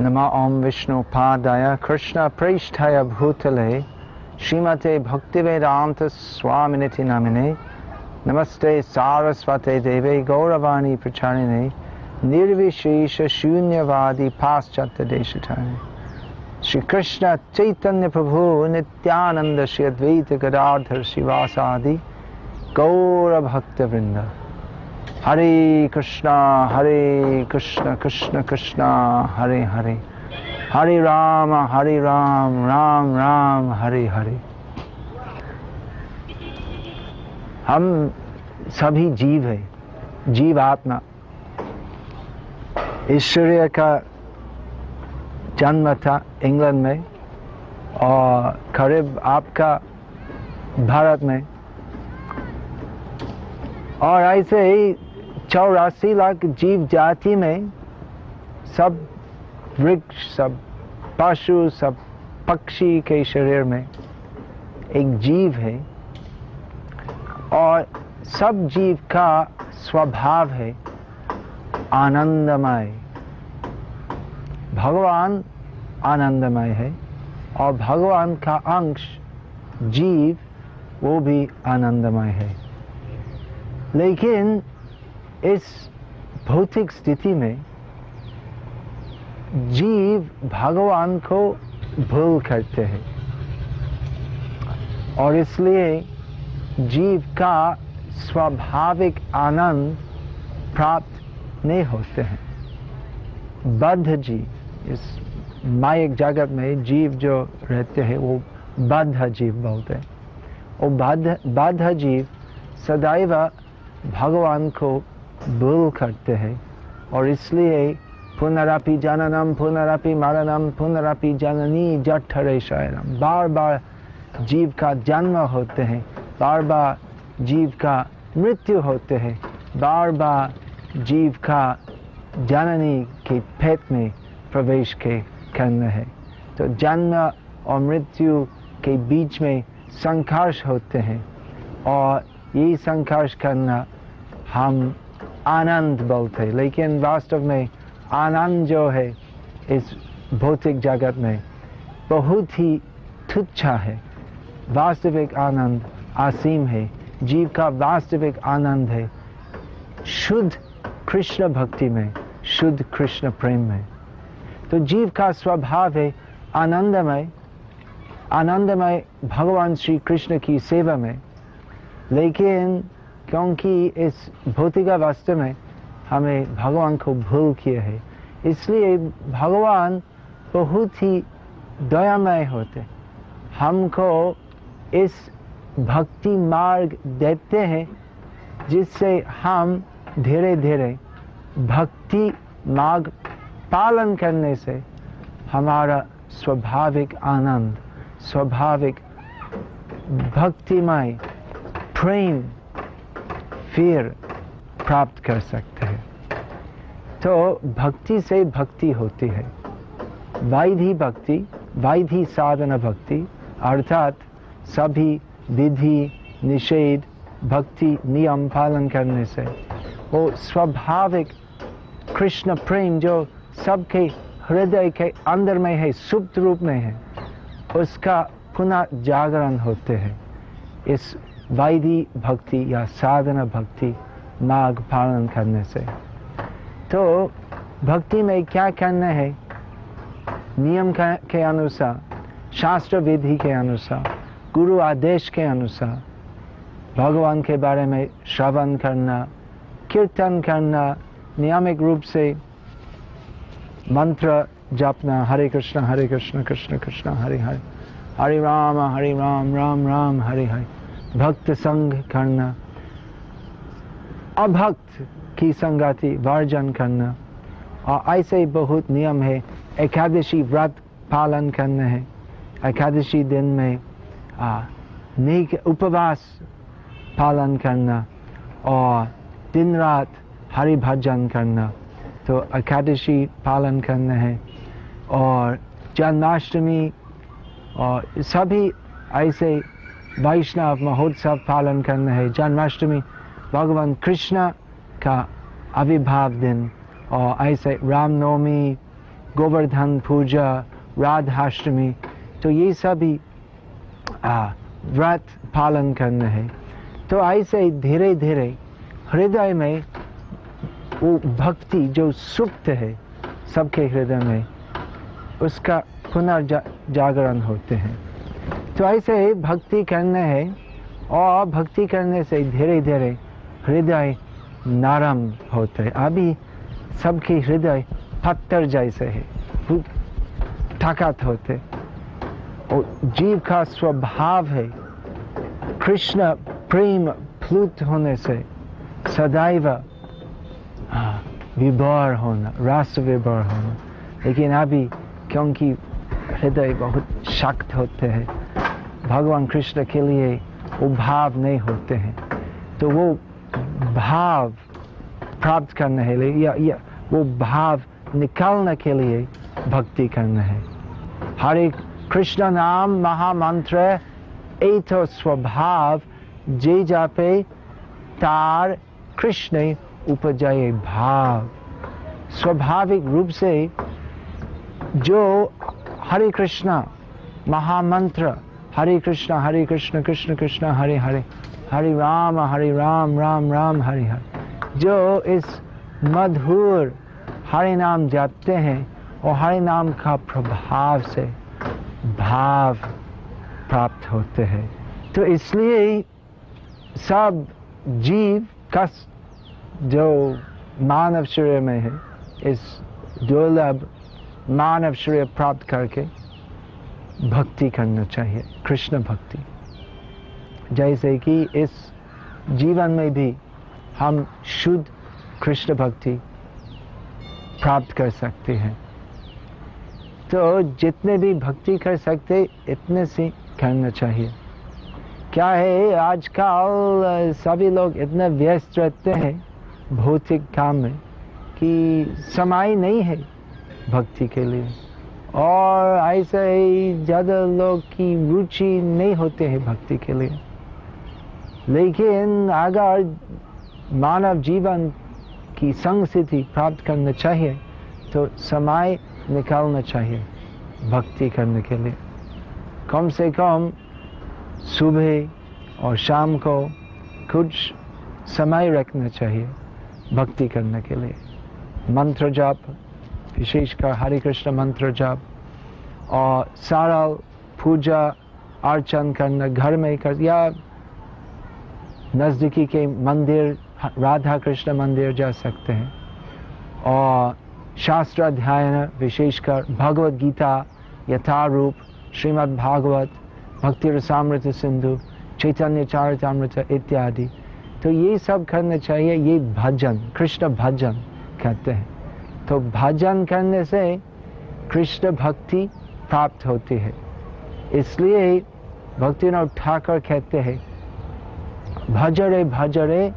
नमः ओम विष्णुपादाय कृष्ण प्रेष्ठाय भूतले श्रीमते भक्तिवेदांत स्वामिनिति नामिने नमस्ते सारस्वते देवे गौरवाणी प्रचारिणे निर्विशेष शून्यवादी पाश्चात्य देशतारिणे श्री कृष्ण चैतन्य प्रभु नित्यानंद श्री अद्वैत गदाधर शिवासादि गौर भक्त वृंद। हरे कृष्ण कृष्ण कृष्ण हरे हरे, हरे राम राम राम हरे हरे। हम सभी जीव है, जीव आत्मा। ईश्वरीय का जन्म था इंग्लैंड में और करीब आपका भारत में, और ऐसे ही 84 लाख जीव जाति में सब वृक्ष, सब पशु, सब पक्षी के शरीर में एक जीव है, और सब जीव का स्वभाव है आनंदमय। भगवान आनंदमय है और भगवान का अंश जीव वो भी आनंदमय है। लेकिन इस भौतिक स्थिति में जीव भगवान को भूल करते हैं और इसलिए जीव का स्वाभाविक आनंद प्राप्त नहीं होते हैं। बद्ध जीव, इस मायिक जगत में जीव जो रहते हैं वो बद्ध जीव बोलते हैं। वो बद्ध जीव सदैव भगवान को भूल करते हैं और इसलिए पुनरपि जननम पुनरपि मरणम पुनरपि जननी जठरे शयनम, बार बार जीव का जन्म होते हैं, बार बार जीव का मृत्यु होते हैं, बार बार जीव का जननी के पेट में प्रवेश के करना है। तो जन्म और मृत्यु के बीच में संघर्ष होते हैं और ये संघर्ष करना हम आनंद बोलते हैं। लेकिन वास्तव में आनंद जो है इस भौतिक जगत में बहुत ही तुच्छ है। वास्तविक आनंद असीम है। जीव का वास्तविक आनंद है शुद्ध कृष्ण भक्ति में, शुद्ध कृष्ण प्रेम में। तो जीव का स्वभाव है आनंदमय, आनंदमय भगवान श्री कृष्ण की सेवा में। लेकिन क्योंकि इस भौतिक अवस्था में हमें भगवान को भूल किए है, इसलिए भगवान बहुत ही दयामय होते, हमको इस भक्ति मार्ग देते हैं जिससे हम धीरे धीरे भक्ति मार्ग पालन करने से हमारा स्वाभाविक आनंद, स्वाभाविक भक्तिमय प्रेम फिर प्राप्त कर सकते हैं। तो भक्ति से भक्ति होती है। वैधि भक्ति, वैधि साधना भक्ति अर्थात सभी विधि निषेध भक्ति नियम पालन करने से वो स्वाभाविक कृष्ण प्रेम जो सबके हृदय के अंदर में है, सुप्त रूप में है, उसका पुनः जागरण होते हैं इस वैधि भक्ति या साधना भक्ति मार्ग पालन करने से। तो भक्ति में क्या करना है? नियम के अनुसार, शास्त्र विधि के अनुसार, गुरु आदेश के अनुसार भगवान के बारे में श्रवण करना, कीर्तन करना, नियमित रूप से मंत्र जपना, हरे कृष्ण कृष्ण कृष्ण हरे हरे, हरे राम राम राम हरे हरे, भक्त संग करना, अभक्त की संगति वर्जन करना, और ऐसे बहुत नियम है। एकादशी व्रत पालन करना है, एकादशी दिन में नेक उपवास पालन करना और दिन रात हरि भजन करना, तो एकादशी पालन करना है। और जन्माष्टमी और सभी ऐसे वैष्णव महोत्सव पालन करना है। जन्माष्टमी भगवान कृष्ण का आविर्भाव दिन, और ऐसे रामनवमी, गोवर्धन पूजा, राधाष्टमी, तो ये सभी व्रत पालन करना है। तो ऐसे धीरे धीरे हृदय में वो भक्ति जो सुप्त है सबके हृदय में, उसका पुनर्जागरण होते हैं। तो ऐसे भक्ति करना है, और भक्ति करने से धीरे धीरे हृदय नरम होते हैं। अभी सबके हृदय पत्थर जैसे है, ताकत होते, और जीव का स्वभाव है कृष्ण प्रेम प्लुत होने से सदैव विभोर होना, रस विभोर होना। लेकिन अभी क्योंकि हृदय बहुत शक्त होते हैं, भगवान कृष्ण के लिए वो भाव नहीं होते हैं, तो वो भाव प्राप्त करना है या वो भाव निकालने के लिए भक्ति करना है। हरे कृष्ण नाम महामंत्र ए तो स्वभाव, जे जापे तार कृष्ण उपजय भाव। स्वाभाविक रूप से जो हरे कृष्ण महामंत्र, हरे कृष्ण कृष्ण कृष्ण हरे हरे, हरे राम राम राम हरे हरे, जो इस मधुर हरे नाम जपते हैं और हरे नाम का प्रभाव से भाव प्राप्त होते हैं। तो इसलिए सब जीव का जो मानव शरीर में है, इस दुर्लभ मानव शरीर प्राप्त करके भक्ति करना चाहिए, कृष्ण भक्ति। जैसे कि इस जीवन में भी हम शुद्ध कृष्ण भक्ति प्राप्त कर सकते हैं। तो जितने भी भक्ति कर सकते इतने से करना चाहिए। क्या है, आजकल सभी लोग इतने व्यस्त रहते हैं भौतिक काम में कि समय नहीं है भक्ति के लिए, और ऐसे ही ज़्यादा लोग की रुचि नहीं होते हैं भक्ति के लिए। लेकिन अगर मानव जीवन की संस्थिति प्राप्त करना चाहिए तो समय निकालना चाहिए भक्ति करने के लिए। कम से कम सुबह और शाम को कुछ समय रखना चाहिए भक्ति करने के लिए। मंत्र जाप, विशेषकर हरे कृष्ण मंत्र जाप, और सरल पूजा अर्चन करना घर में कर, या नज़दीकी के मंदिर, राधा कृष्ण मंदिर जा सकते हैं। और शास्त्र अध्ययन, विशेषकर भगवद गीता यथारूप, श्रीमद् भागवत, भक्ति रसामृत सिंधु, चैतन्य चरितामृत इत्यादि। तो ये सब करना चाहिए, ये भजन, कृष्ण भजन कहते हैं। तो भजन करने से कृष्ण भक्ति प्राप्त होती है। इसलिए भक्तिनाथ ठाकुर कहते हैं, भजरे भजरे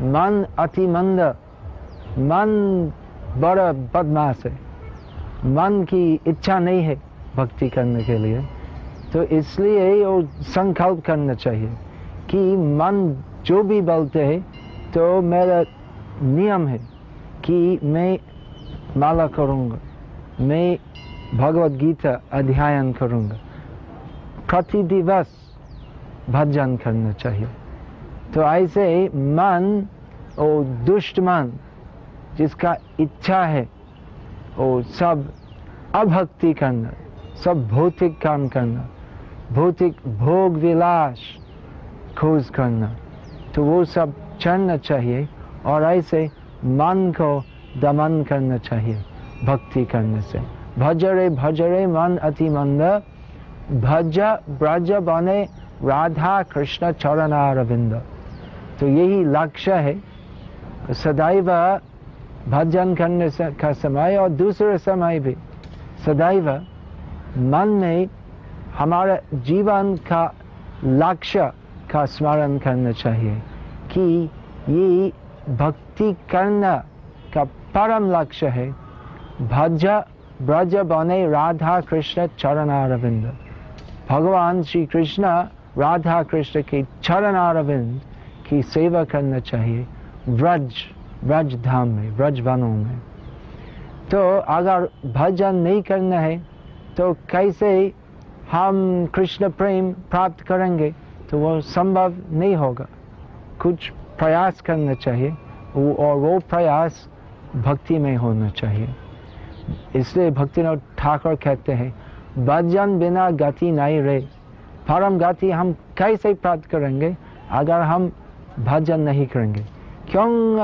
मन अति मंद, मन बड़ा बदमाश है, मन की इच्छा नहीं है भक्ति करने के लिए। तो इसलिए वो संकल्प करना चाहिए कि मन जो भी बोलते हैं तो मेरा नियम है कि मैं माला करूँगा, मैं भगवत गीता अध्ययन करूँगा, प्रति दिवस भजन करना चाहिए। तो ऐसे मन और दुष्ट मन जिसका इच्छा है वो सब अभक्ति करना, सब भौतिक काम करना, भौतिक भोग विलास खोज करना, तो वो सब छोड़ना चाहिए और ऐसे मन को दमन करना चाहिए भक्ति करने से। भजरे भजरे मन अति मंद, भज ब्रज बने राधा कृष्ण चरणारविंद। तो यही लक्ष्य है सदैव भजन करने का समय और दूसरे समय भी सदैव मन में हमारा जीवन का लक्ष्य का स्मरण करना चाहिए कि ये भक्ति करना का परम लक्ष्य है भज ब्रज बने राधा कृष्ण चरणारविंद। भगवान श्री कृष्ण राधा कृष्ण के चरणारविंद की सेवा करना चाहिए ब्रज धाम में, ब्रज वनों में। तो अगर भजन नहीं करना है तो कैसे हम कृष्ण प्रेम प्राप्त करेंगे? तो वो संभव नहीं होगा। कुछ प्रयास करना चाहिए और वो प्रयास भक्ति में होना चाहिए। इसलिए भक्तिनाथ ठाकुर कहते हैं, भजन बिना गति नहीं रे। परम गति हम कैसे प्राप्त करेंगे अगर हम भजन नहीं करेंगे? क्यों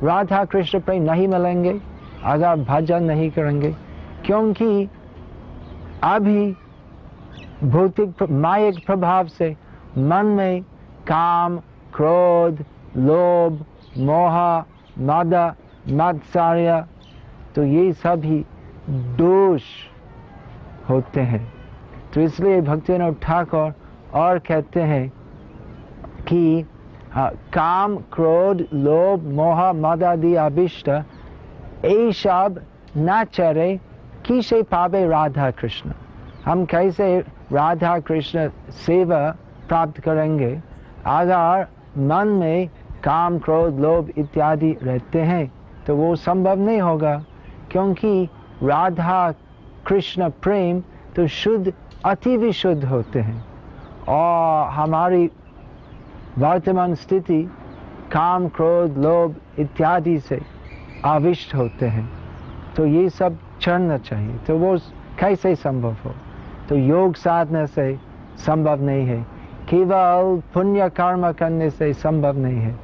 राधा कृष्ण प्रेम नहीं मिलेंगे अगर भजन नहीं करेंगे? क्योंकि अभी भौतिक मायिक प्रभाव से मन में काम, क्रोध, लोभ, मोह, मद, मत्सर्य, तो ये सभी दोष होते हैं। तो इसलिए भक्तिनाथ ठाकुर और कहते हैं कि काम, क्रोध, लोभ, मोह, मद आदि अभिष्ट ये सब न चरे किसे पावे राधा कृष्ण। हम कैसे राधा कृष्ण सेवा प्राप्त करेंगे अगर मन में काम, क्रोध, लोभ इत्यादि रहते हैं? तो वो संभव नहीं होगा, क्योंकि राधा कृष्ण प्रेम तो शुद्ध अति विशुद्ध होते हैं और हमारी वर्तमान स्थिति काम, क्रोध, लोभ इत्यादि से आविष्ट होते हैं। तो ये सब छोड़ना चाहिए। तो वो कैसे संभव हो? तो योग साधना से संभव नहीं है, केवल पुण्य कर्म करने से संभव नहीं है।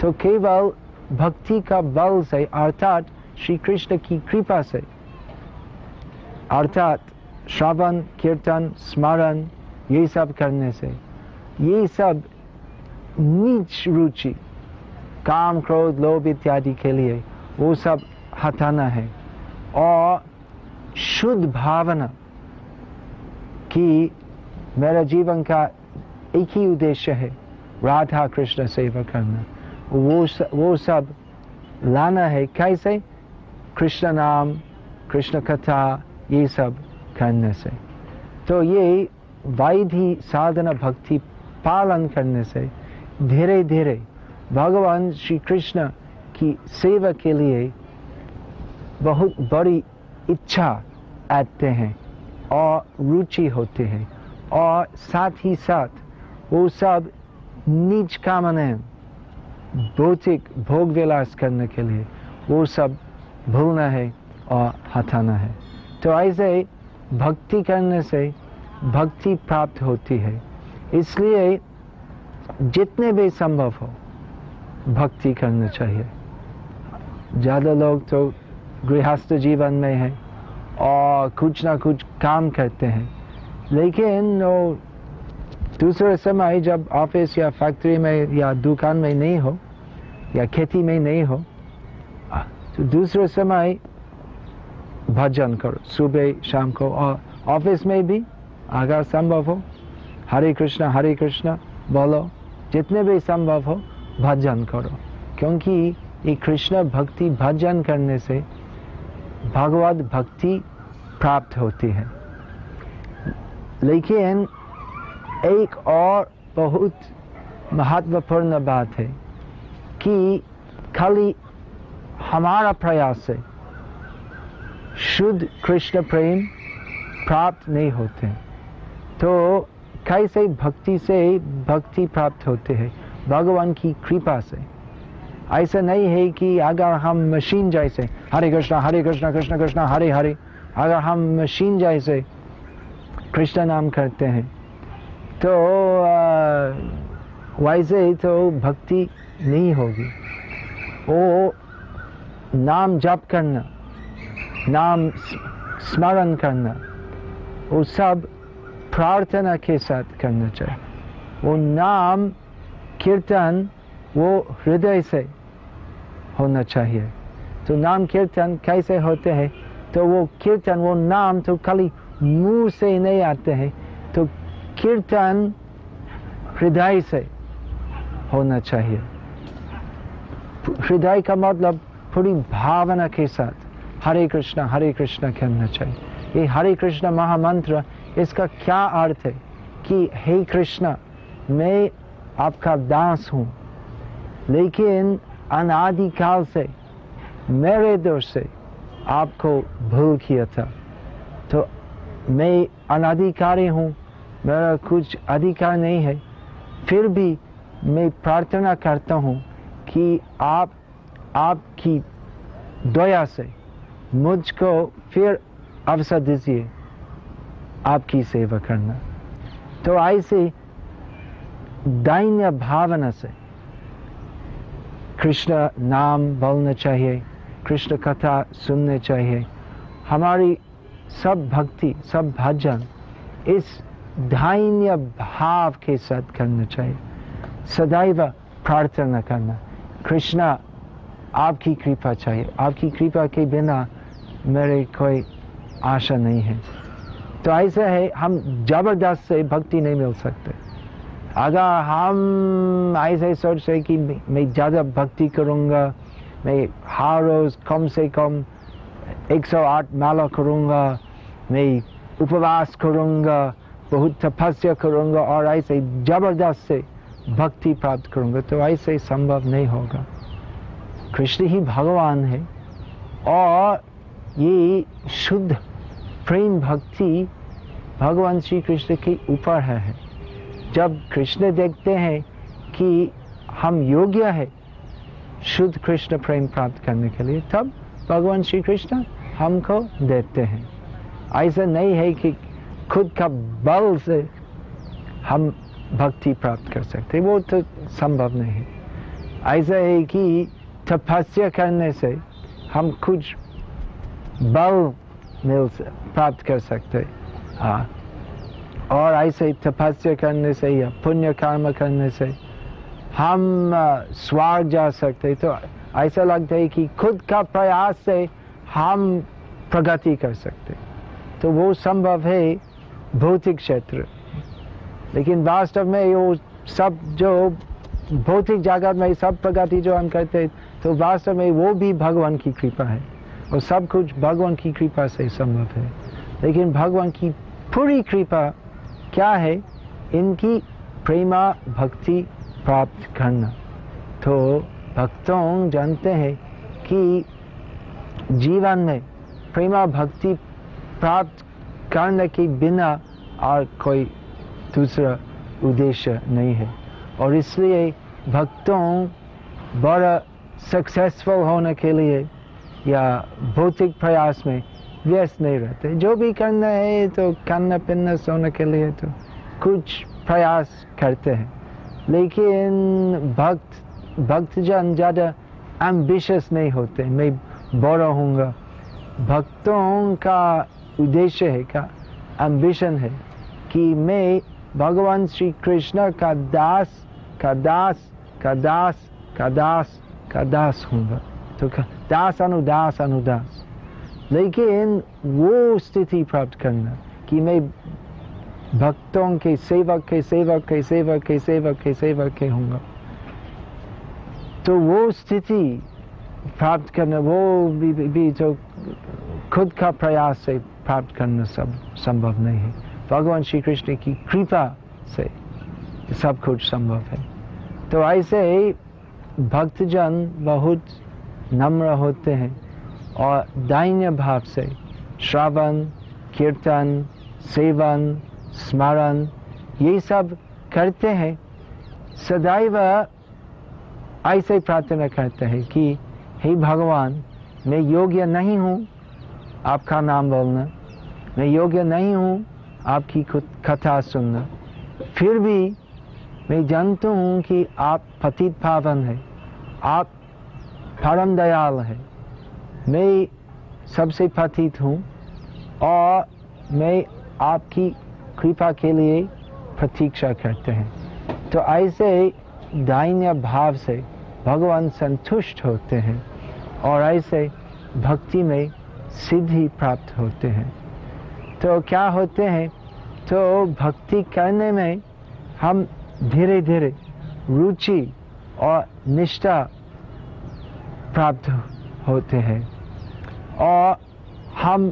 तो केवल भक्ति का बल से, अर्थात श्री कृष्ण की कृपा से, अर्थात श्रवण, कीर्तन, स्मरण, ये सब करने से, ये सब नीच रुचि काम, क्रोध, लोभ इत्यादि के लिए वो सब हटाना है और शुद्ध भावना कि मेरा जीवन का एक ही उद्देश्य है राधा कृष्ण सेवा करना, वो सब लाना है। कैसे? कृष्ण नाम, कृष्ण कथा, ये सब करने से। तो ये वैधि साधना भक्ति पालन करने से धीरे धीरे भगवान श्री कृष्ण की सेवा के लिए बहुत बड़ी इच्छा आते हैं और रुचि होती है, और साथ ही साथ वो सब नीच कामनाएं, भौतिक भोग विलास करने के लिए वो सब भूलना है और हटाना है। तो ऐसे भक्ति करने से भक्ति प्राप्त होती है। इसलिए जितने भी संभव हो भक्ति करना चाहिए। ज़्यादा लोग तो गृहस्थ जीवन में हैं और कुछ ना कुछ काम करते हैं, लेकिन वो दूसरे समय जब ऑफिस या फैक्ट्री में या दुकान में नहीं हो या खेती में नहीं हो, तो दूसरे समय भजन करो सुबह शाम को, और ऑफिस में भी अगर संभव हो हरे कृष्णा बोलो, जितने भी संभव हो भजन करो, क्योंकि ये कृष्ण भक्ति भजन करने से भगवत भक्ति प्राप्त होती है। लेकिन एक और बहुत महत्वपूर्ण बात है कि खाली हमारा प्रयास से शुद्ध कृष्ण प्रेम प्राप्त नहीं होते, तो कैसे भक्ति से भक्ति प्राप्त होते हैं? भगवान की कृपा से। ऐसा नहीं है कि अगर हम मशीन जैसे हरे कृष्णा कृष्ण कृष्ण हरे हरे, अगर हम मशीन जैसे कृष्ण नाम करते हैं तो वैसे तो भक्ति नहीं होगी। वो नाम जप करना, नाम स्मरण करना, वो सब प्रार्थना के साथ करना चाहिए। वो नाम कीर्तन वो हृदय से होना चाहिए। तो नाम कीर्तन कैसे होते हैं? तो वो कीर्तन, वो नाम तो खाली मुंह से नहीं आते हैं, तो कीर्तन हृदय से होना चाहिए। हृदय का मतलब पूरी भावना के साथ हरे कृष्णा कहना चाहिए। ये हरे कृष्ण महामंत्र, इसका क्या अर्थ है कि हे कृष्णा, मैं आपका दास हूँ, लेकिन अनादिकाल से मेरे दोष से आपको भूल किया था, तो मैं अनाधिकारी हूँ, मेरा कुछ अधिकार नहीं है, फिर भी मैं प्रार्थना करता हूँ कि आप आपकी दया से मुझको फिर अवसर दीजिए आपकी सेवा करना। तो ऐसे दैन्य भावना से कृष्ण नाम बोलना चाहिए, कृष्ण कथा सुनने चाहिए। हमारी सब भक्ति, सब भजन इस दैन्य भाव के साथ करना चाहिए। सदैव प्रार्थना करना, कृष्णा आपकी कृपा चाहिए, आपकी कृपा के बिना मेरे कोई आशा नहीं है। तो ऐसा है, हम जबरदस्त से भक्ति नहीं मिल सकते। अगर हम ऐसे सोचते कि मैं ज़्यादा भक्ति करूँगा, मैं हर रोज़ कम से कम 108 माला करूँगा, मैं उपवास करूँगा, बहुत तपस्या करूँगा और ऐसे जबरदस्त से भक्ति प्राप्त करूँगा, तो ऐसे संभव नहीं होगा। कृष्ण ही भगवान है और ये शुद्ध प्रेम भक्ति भगवान श्री कृष्ण के ऊपर है। जब कृष्ण देखते हैं कि हम योग्य है शुद्ध कृष्ण प्रेम प्राप्त करने के लिए, तब भगवान श्री कृष्ण हमको देते हैं। ऐसा नहीं है कि खुद का बल से हम भक्ति प्राप्त कर सकते, वो तो संभव नहीं है। ऐसा है कि तपस्या करने से हम कुछ बल प्राप्त कर सकते, हाँ, और ऐसे तपस्या करने से या पुण्य कर्म करने से हम स्वर्ग जा सकते। तो ऐसा लगता है कि खुद का प्रयास से हम प्रगति कर सकते, तो वो संभव है भौतिक क्षेत्र। लेकिन वास्तव में वो सब जो भौतिक जगत में सब प्रगति जो हम करते हैं, तो वास्तव में वो भी भगवान की कृपा है, और सब कुछ भगवान की कृपा से संभव है। लेकिन भगवान की पूरी कृपा क्या है? इनकी प्रेमा भक्ति प्राप्त करना। तो भक्तों जानते हैं कि जीवन में प्रेमा भक्ति प्राप्त करने के बिना और कोई दूसरा उद्देश्य नहीं है, और इसलिए भक्तों बड़ा सक्सेसफुल होने के लिए या भौतिक प्रयास में व्यस्त नहीं रहते। जो भी करना है तो खाना पीना सोने के लिए तो कुछ प्रयास करते हैं, लेकिन भक्तजन ज़्यादा एम्बिशियस नहीं होते, मैं बड़ा होऊंगा। भक्तों का उद्देश्य है, का एम्बिशन है कि मैं भगवान श्री कृष्ण का दास का दास का दास का दास का दास हूँगा। तो दास अनुदास अनुदास, लेकिन वो स्थिति प्राप्त करना कि मैं भक्तों के सेवक के सेवक के सेवक के सेवक के सेवक के होऊंगा, तो वो स्थिति प्राप्त करना वो भी तो खुद का प्रयास से प्राप्त करना सब संभव नहीं है। भगवान श्री कृष्ण की कृपा से सब कुछ संभव है। तो ऐसे भक्तजन बहुत नम्र होते हैं और दैन्य भाव से श्रवण कीर्तन सेवन स्मरण ये सब करते हैं। सदैव ऐसे प्रार्थना करते हैं कि हे भगवान, मैं योग्य नहीं हूँ आपका नाम बोलना, मैं योग्य नहीं हूँ आपकी कथा सुनना, फिर भी मैं जानता हूँ कि आप पतित पावन हैं, आप परम दयाल हैं, मैं सबसे पतित हूँ और मैं आपकी कृपा के लिए प्रतीक्षा करते हैं। तो ऐसे दैन्य भाव से भगवान संतुष्ट होते हैं और ऐसे भक्ति में सिद्धि प्राप्त होते हैं। तो क्या होते हैं, तो भक्ति करने में हम धीरे धीरे रुचि और निष्ठा प्राप्त होते हैं और हम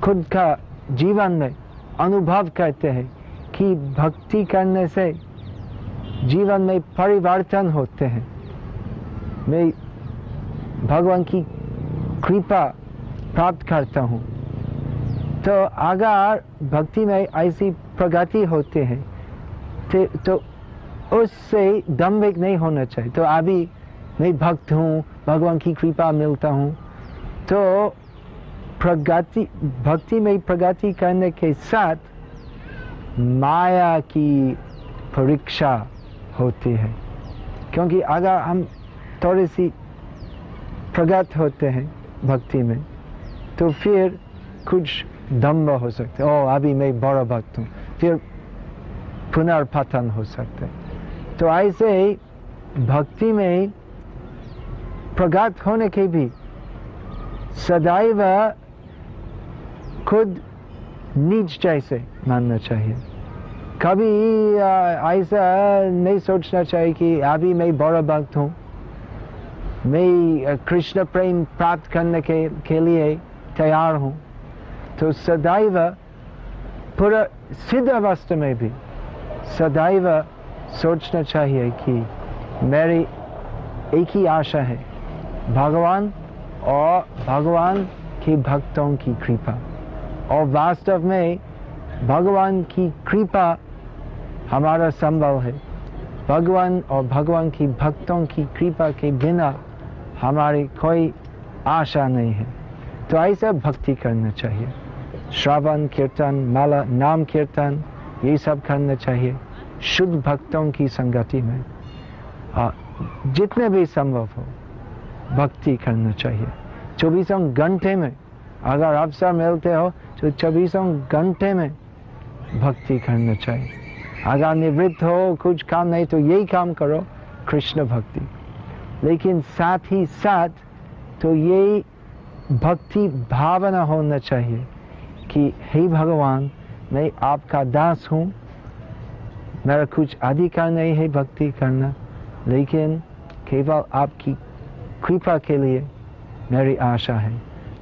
खुद का जीवन में अनुभव करते हैं कि भक्ति करने से जीवन में परिवर्तन होते हैं। मैं भगवान की कृपा प्राप्त करता हूँ। तो अगर भक्ति में ऐसी प्रगति होते हैं तो उससे दम्भिक नहीं होना चाहिए। तो अभी मैं भक्त हूँ, भगवान की कृपा मिलता हूँ, तो प्रगति भक्ति में प्रगति करने के साथ माया की परीक्षा होती है। क्योंकि अगर हम थोड़ी सी प्रगत होते हैं भक्ति में तो फिर कुछ दम्भ हो सकते, ओ अभी मैं बड़ा भक्त हूँ, फिर पुनर्पतन हो सकते। तो ऐसे भक्ति में प्रगत होने के भी सदैव खुद नीच जैसे मानना चाहिए। कभी ऐसा नहीं सोचना चाहिए कि अभी मैं बड़ा भक्त हूँ, मैं कृष्ण प्रेम प्राप्त करने के लिए तैयार हूँ। तो सदैव पूरा सिद्ध अवस्था में भी सदैव सोचना चाहिए कि मेरी एक ही आशा है, भगवान और भगवान के भक्तों की कृपा। और वास्तव में भगवान की कृपा हमारा संबल है। भगवान और भगवान की भक्तों की कृपा के बिना हमारी कोई आशा नहीं है। तो ऐसा भक्ति करना चाहिए, श्रवण कीर्तन माला नाम कीर्तन ये सब करना चाहिए शुद्ध भक्तों की संगति में। जितने भी संभव हो भक्ति करना चाहिए। 24 घंटे में अगर अवसर मिलते हो तो 24 घंटे में भक्ति करना चाहिए। अगर निवृत्त हो कुछ काम नहीं तो यही काम करो, कृष्ण भक्ति। लेकिन साथ ही साथ तो यही भक्ति भावना होना चाहिए कि हे भगवान, मैं आपका दास हूँ, मेरा कुछ अधिकार नहीं है भक्ति करना, लेकिन केवल आपकी कृपा के लिए मेरी आशा है।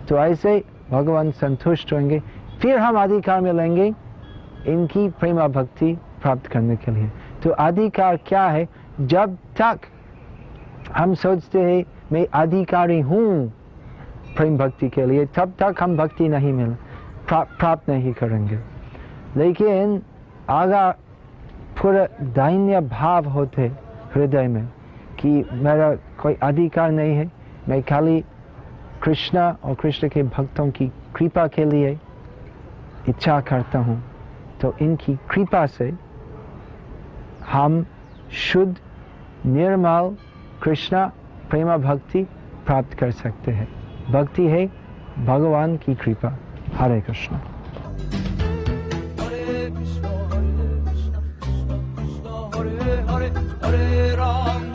तो ऐसे भगवान संतुष्ट होंगे, फिर हम अधिकार मिलेंगे इनकी प्रेमा भक्ति प्राप्त करने के लिए। तो अधिकार क्या है? जब तक हम सोचते हैं मैं अधिकारी हूँ प्रेम भक्ति के लिए, तब तक हम भक्ति नहीं प्राप्त नहीं करेंगे। लेकिन अगर पूरा दैन्य भाव होते हृदय में कि मेरा कोई अधिकार नहीं है, मैं खाली कृष्ण और कृष्ण के भक्तों की कृपा के लिए इच्छा करता हूँ, तो इनकी कृपा से हम शुद्ध निर्मल कृष्ण प्रेमा भक्ति प्राप्त कर सकते हैं। भक्ति है भगवान की कृपा। हरे कृष्ण। Hare Ram